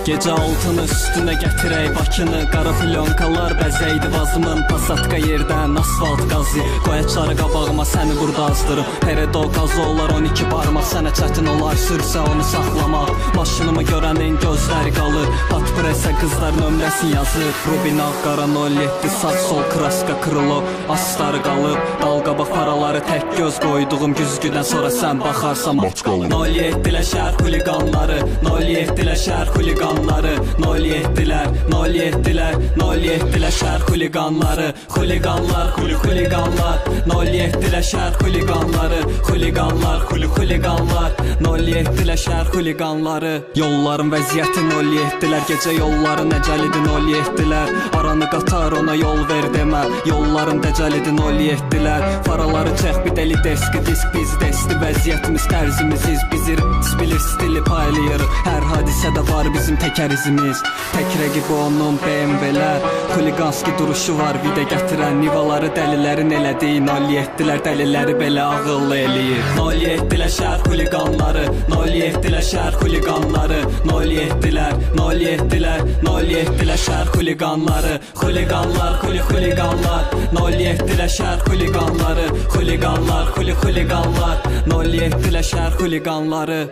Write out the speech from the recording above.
Gecə altını üstünə gətirək Bakını, qara plyonkalar bəzəydi vazımın. Pasatka yerdən asfalt qazı, qoyaçları qabağıma səni burada azdırıb. Peredo qazı olar 12 barmaq, sənə çətin olar sürsə onu saxlamaq. Maşınımı görənin gözləri qalır, patpresə qızlar nömrəsini yazır. Rubin ağ qara 07 sağ sol kraska kırılıb, astarı qalıb. Dalqabaq paraları tək göz qoyduğum güzgüdən sonra sən baxarsan maç qalır. 07-lə şəhər xuliqanları, 07-lə şəhər xuliqanları, 07-lər, 07-lər, 07-lər şəhər xuliqanları. Xuliqanlar, xuliqanlar, 07-lər şəhər xuliqanları. Xuliqanlar, xuliqanlar, 07-lər şəhər xuliqanları. Yolların vəziyyəti 07-lər, gecə yolları nəcəlidir 07-lər. Aranı qatar ona yol ver demə, yolların dəcəlidir 07-lər. Faraları çək bir deli deski, disk biz desti, vəziyyətimiz tərzimiziz. Bizi bilir stili paylayır, hər hadisədə var bizim təkər izimiz. Tək rəqibi onun BMW-lər, xuliqanski duruşu var vida gətirən. Nivaları dəlilərin elədiyi 07-lər, dəliləri belə ağıllı eləyir. 07-lər şəhər xuliqanları, 07-lər şəhər xuliqanları, 07-lər, 07-lər, 07-lər şəhər xuliqanları. Xuliqanlar, xuliqanlar, 07-lər şəhər xuliqanları. Xuliqanlar, xuliqanlar, 07-lər şəhər xuliqanları.